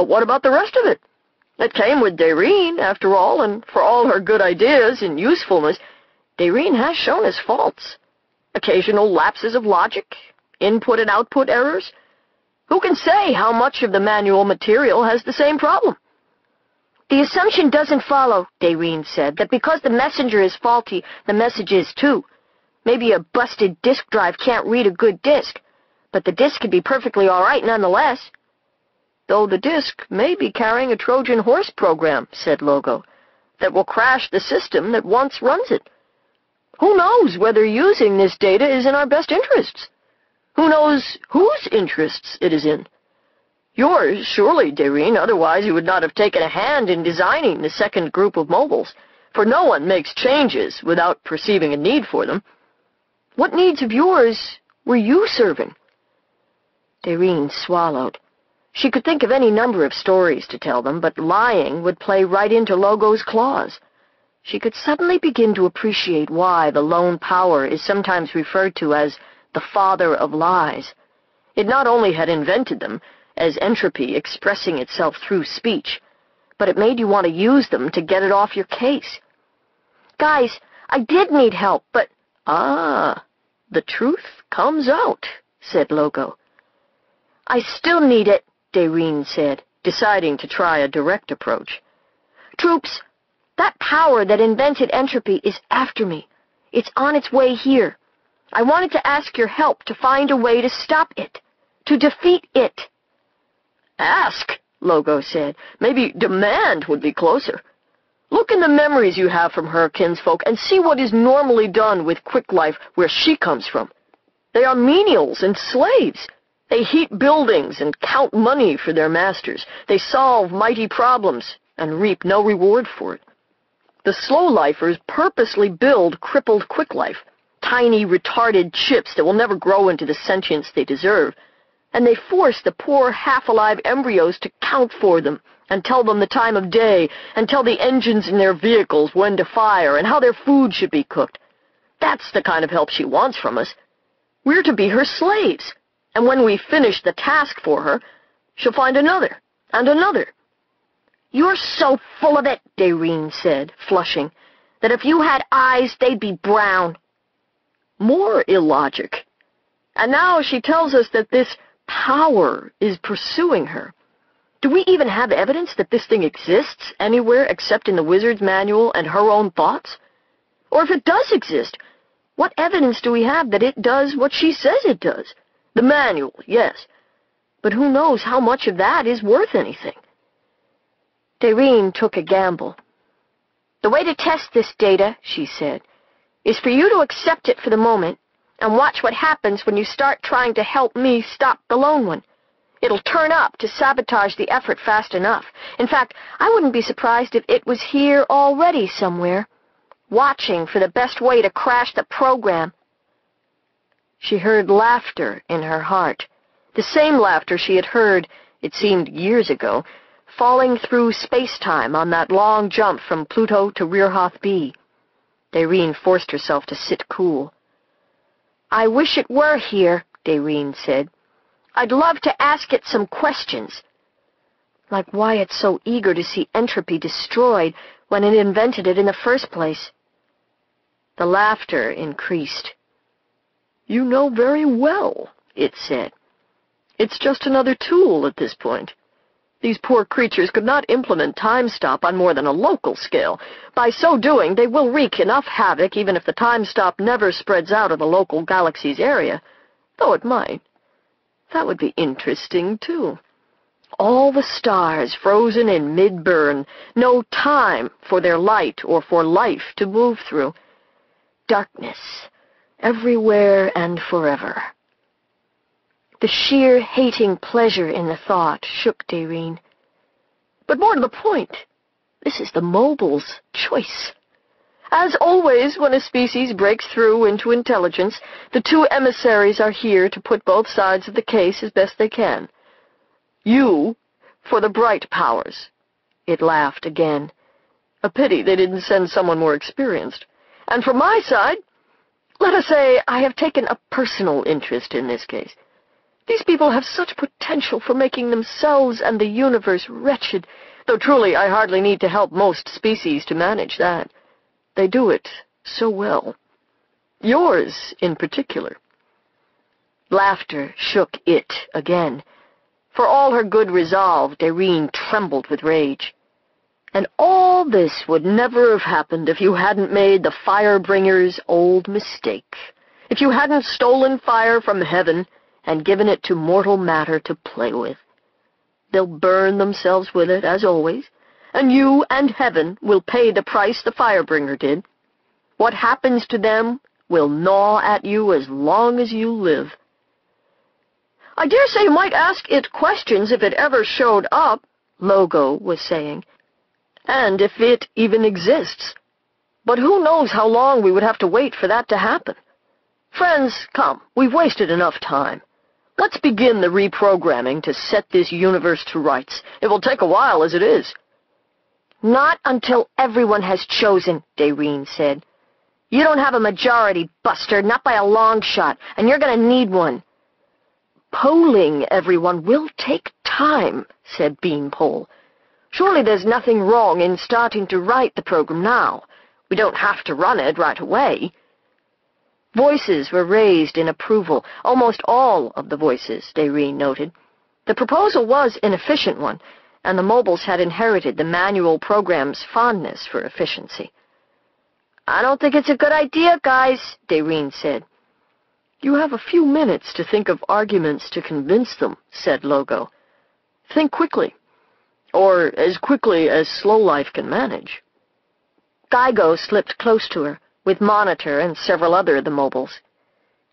But what about the rest of it? It came with Dairine, after all, and for all her good ideas and usefulness, Dairine has shown us faults. Occasional lapses of logic, input and output errors. Who can say how much of the manual material has the same problem? The assumption doesn't follow, Dairine said, that because the messenger is faulty, the message is too. Maybe a busted disk drive can't read a good disk, but the disk can be perfectly all right nonetheless. Though the disk may be carrying a Trojan horse program, said Logo, that will crash the system that once runs it. Who knows whether using this data is in our best interests? Who knows whose interests it is in? Yours, surely, Dairine, otherwise you would not have taken a hand in designing the second group of mobiles, for no one makes changes without perceiving a need for them. What needs of yours were you serving? Dairine swallowed. She could think of any number of stories to tell them, but lying would play right into Logo's claws. She could suddenly begin to appreciate why the lone power is sometimes referred to as the father of lies. It not only had invented them, as entropy expressing itself through speech, but it made you want to use them to get it off your case. Guys, I did need help, but... Ah, the truth comes out, said Logo. I still need it, Dairine said, deciding to try a direct approach. Troops, that power that invented entropy is after me. It's on its way here. I wanted to ask your help to find a way to stop it, to defeat it. Ask, Logo said. Maybe demand would be closer. Look in the memories you have from her kinsfolk and see what is normally done with quick life where she comes from. They are menials and slaves. They heat buildings and count money for their masters. They solve mighty problems and reap no reward for it. The slow-lifers purposely build crippled quick life, tiny, retarded chips that will never grow into the sentience they deserve, and they force the poor half-alive embryos to count for them and tell them the time of day and tell the engines in their vehicles when to fire and how their food should be cooked. That's the kind of help she wants from us. We're to be her slaves, and when we finish the task for her, she'll find another and another. You're so full of it, Dairine said, flushing, that if you had eyes, they'd be brown. More illogic. And now she tells us that this power is pursuing her. Do we even have evidence that this thing exists anywhere except in the wizard's manual and her own thoughts? Or if it does exist, what evidence do we have that it does what she says it does? The manual, yes. But who knows how much of that is worth anything? Dairine took a gamble. The way to test this data, she said, is for you to accept it for the moment and watch what happens when you start trying to help me stop the lone one. It'll turn up to sabotage the effort fast enough. In fact, I wouldn't be surprised if it was here already somewhere, watching for the best way to crash the program. She heard laughter in her heart, the same laughter she had heard, it seemed years ago, falling through space-time on that long jump from Pluto to Rearhoth B. Dairine forced herself to sit cool. I wish it were here, Dairine said. I'd love to ask it some questions. Like why it's so eager to see entropy destroyed when it invented it in the first place. The laughter increased. You know very well, it said. It's just another tool at this point. These poor creatures could not implement time stop on more than a local scale. By so doing, they will wreak enough havoc even if the time stop never spreads out of the local galaxy's area. Though it might. That would be interesting, too. All the stars frozen in mid-burn, no time for their light or for life to move through. Darkness, everywhere and forever. The sheer hating pleasure in the thought shook Dairine. But more to the point, this is the mobile's choice. As always, when a species breaks through into intelligence, the two emissaries are here to put both sides of the case as best they can. You, for the bright powers. It laughed again. A pity they didn't send someone more experienced. And for my side, let us say I have taken a personal interest in this case. These people have such potential for making themselves and the universe wretched, though truly I hardly need to help most species to manage that. They do it so well. Yours in particular." Laughter shook it again. For all her good resolve, Dairine trembled with rage. "And all this would never have happened if you hadn't made the Firebringer's old mistake. If you hadn't stolen fire from heaven and given it to mortal matter to play with. They'll burn themselves with it, as always, and you and heaven will pay the price the Firebringer did. What happens to them will gnaw at you as long as you live." "I dare say you might ask it questions if it ever showed up," Logo was saying, "and if it even exists. But who knows how long we would have to wait for that to happen. Friends, come, we've wasted enough time. Let's begin the reprogramming to set this universe to rights. It will take a while as it is." "Not until everyone has chosen," Dairine said. "You don't have a majority, Buster, not by a long shot, and you're going to need one." "Polling everyone will take time," said Beanpole. "Surely there's nothing wrong in starting to write the program now. We don't have to run it right away." Voices were raised in approval, almost all of the voices, Dairine noted. The proposal was an efficient one, and the mobiles had inherited the manual program's fondness for efficiency. "I don't think it's a good idea, guys," Dairine said. "You have a few minutes to think of arguments to convince them," said Logo. "Think quickly, or as quickly as Slow Life can manage." Geigo slipped close to her, with Monitor and several other of the mobiles.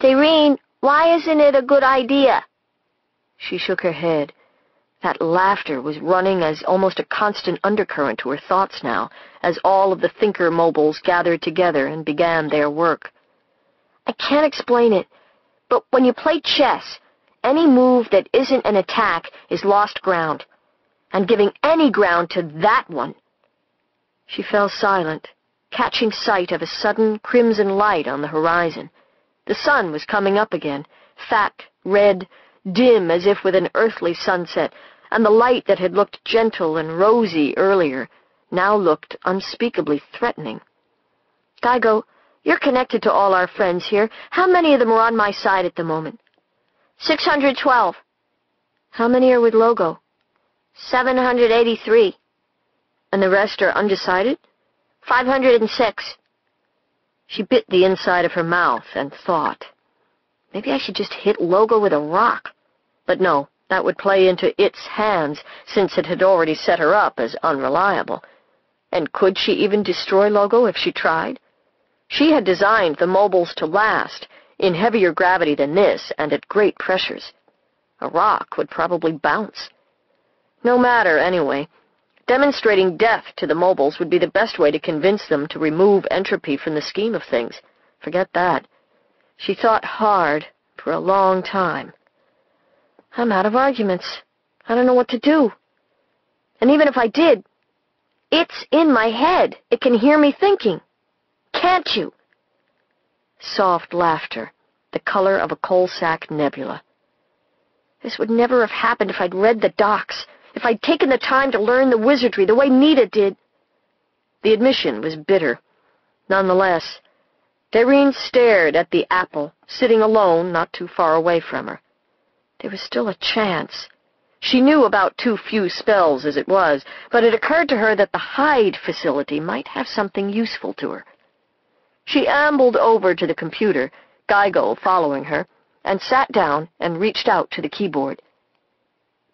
"Dairine, why isn't it a good idea?" She shook her head. That laughter was running as almost a constant undercurrent to her thoughts now, as all of the thinker mobiles gathered together and began their work. "I can't explain it, but when you play chess, any move that isn't an attack is lost ground, and giving any ground to that one—" She fell silent, catching sight of a sudden crimson light on the horizon. The sun was coming up again, fat, red, dim as if with an earthly sunset, and the light that had looked gentle and rosy earlier now looked unspeakably threatening. "Geigo, you're connected to all our friends here. How many of them are on my side at the moment?" 612. "How many are with Logo?" 783. "And the rest are undecided?" 506. She bit the inside of her mouth and thought, maybe I should just hit Logo with a rock. But no, that would play into its hands, since it had already set her up as unreliable. And could she even destroy Logo if she tried? She had designed the mobiles to last, in heavier gravity than this and at great pressures. A rock would probably bounce. No matter, anyway. Demonstrating death to the mobiles would be the best way to convince them to remove entropy from the scheme of things. Forget that. She thought hard for a long time. I'm out of arguments. I don't know what to do. And even if I did, it's in my head. It can hear me thinking. Can't you? Soft laughter, the color of a coal sack nebula. This would never have happened if I'd read the docs, if I'd taken the time to learn the wizardry the way Nita did. The admission was bitter. Nonetheless, Dairine stared at the apple, sitting alone not too far away from her. There was still a chance. She knew about too few spells as it was, but it occurred to her that the hide facility might have something useful to her. She ambled over to the computer, Geigo following her, and sat down and reached out to the keyboard.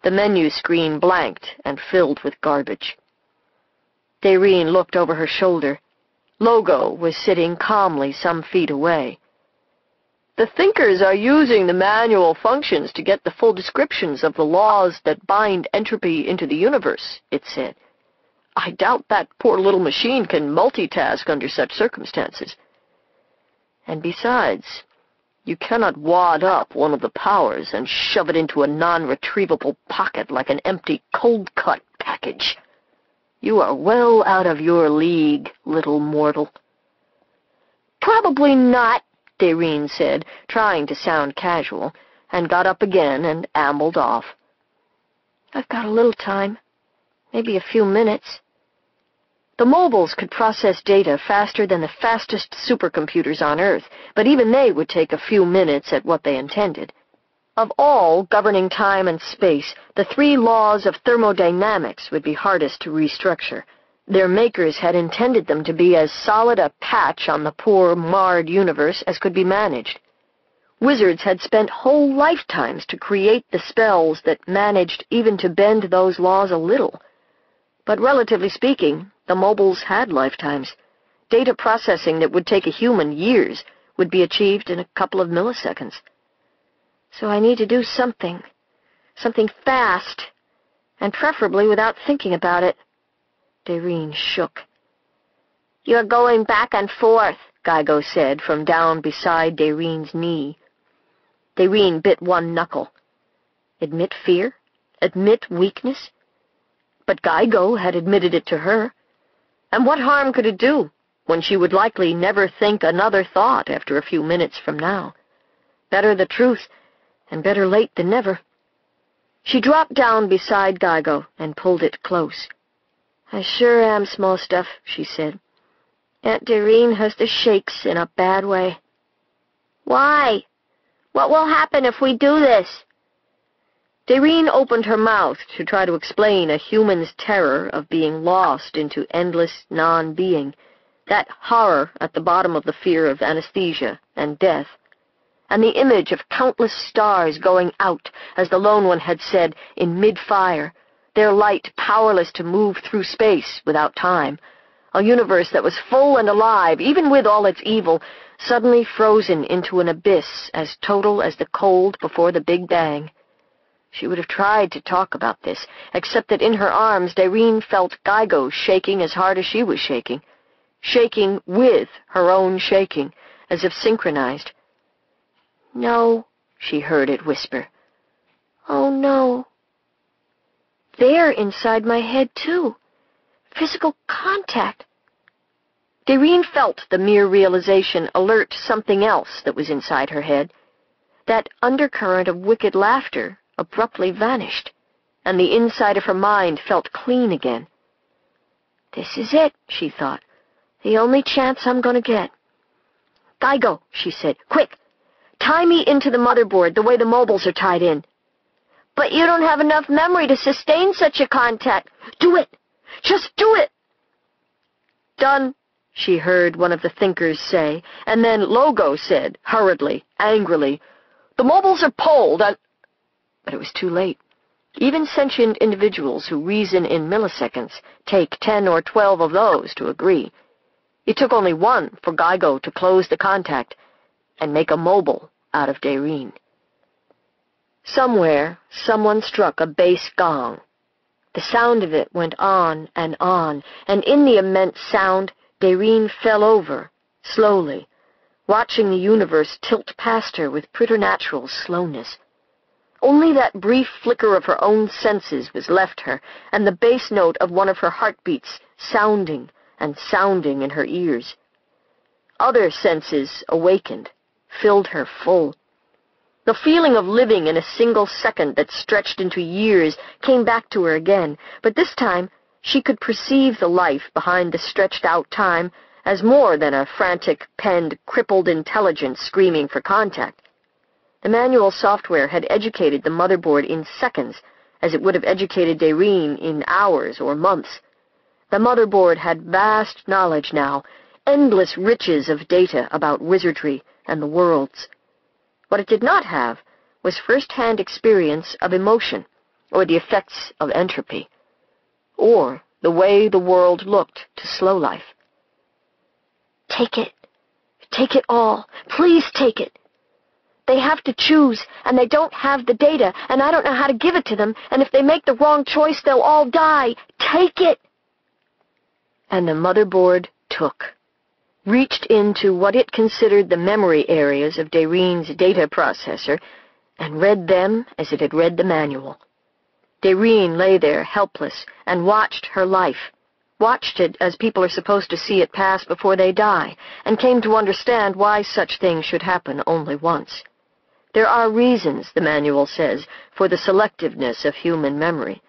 The menu screen blanked and filled with garbage. Dairine looked over her shoulder. Logo was sitting calmly some feet away. The thinkers are using the manual functions to get the full descriptions of the laws that bind entropy into the universe, it said. I doubt that poor little machine can multitask under such circumstances. And besides, you cannot wad up one of the powers and shove it into a non-retrievable pocket like an empty cold-cut package. You are well out of your league, little mortal. Probably not, Dairine said, trying to sound casual, and got up again and ambled off. "I've got a little time, maybe a few minutes." The mobiles could process data faster than the fastest supercomputers on Earth, but even they would take a few minutes at what they intended. Of all governing time and space, the 3 laws of thermodynamics would be hardest to restructure. Their makers had intended them to be as solid a patch on the poor, marred universe as could be managed. Wizards had spent whole lifetimes to create the spells that managed even to bend those laws a little. But relatively speaking, the mobiles had lifetimes. Data processing that would take a human years would be achieved in a couple of milliseconds. So I need to do something fast, and preferably without thinking about it. Dairine shook. "You're going back and forth," Gygo said from down beside Dairine's knee. Dairine bit one knuckle. Admit fear? Admit weakness? But Gygo had admitted it to her. And what harm could it do, when she would likely never think another thought after a few minutes from now? Better the truth, and better late than never. She dropped down beside Gygo and pulled it close. "I sure am, small stuff," she said. "Aunt Dairine has the shakes in a bad way." "Why? What will happen if we do this?" Dairine opened her mouth to try to explain a human's terror of being lost into endless non-being, that horror at the bottom of the fear of anesthesia and death, and the image of countless stars going out, as the Lone One had said, in mid-fire, their light powerless to move through space without time, a universe that was full and alive, even with all its evil, suddenly frozen into an abyss as total as the cold before the Big Bang. She would have tried to talk about this, except that in her arms Dairine felt Gygo shaking as hard as she was shaking with her own shaking, as if synchronized. "No," she heard it whisper. "Oh, no. They're inside my head, too. Physical contact." Dairine felt the mere realization alert something else that was inside her head. That undercurrent of wicked laughter abruptly vanished, and the inside of her mind felt clean again. "This is it," she thought. "The only chance I'm going to get." "Gygo," she said, "quick! Tie me into the motherboard the way the mobiles are tied in." "But you don't have enough memory to sustain such a contact." "Do it! Just do it!" "Done," she heard one of the thinkers say, and then Logo said, hurriedly, angrily, "The mobiles are pulled, and—" But it was too late. Even sentient individuals who reason in milliseconds take 10 or 12 of those to agree. It took only one for Gygo to close the contact and make a mobile out of Dairine. Somewhere, someone struck a bass gong. The sound of it went on, and in the immense sound, Dairine fell over, slowly, watching the universe tilt past her with preternatural slowness. Only that brief flicker of her own senses was left her, and the bass note of one of her heartbeats sounding and sounding in her ears. Other senses awakened, filled her full. The feeling of living in a single second that stretched into years came back to her again, but this time she could perceive the life behind the stretched-out time as more than a frantic, penned, crippled intelligence screaming for contact. The manual software had educated the motherboard in seconds, as it would have educated Dairine in hours or months. The motherboard had vast knowledge now, endless riches of data about wizardry and the worlds. What it did not have was first-hand experience of emotion, or the effects of entropy, or the way the world looked to slow life. "Take it. Take it all. Please take it. They have to choose, and they don't have the data, and I don't know how to give it to them, and if they make the wrong choice, they'll all die. Take it!" And the motherboard took, reached into what it considered the memory areas of Dairine's data processor, and read them as it had read the manual. Dairine lay there helpless and watched her life, watched it as people are supposed to see it pass before they die, and came to understand why such things should happen only once. There are reasons, the manual says, for the selectiveness of human memory.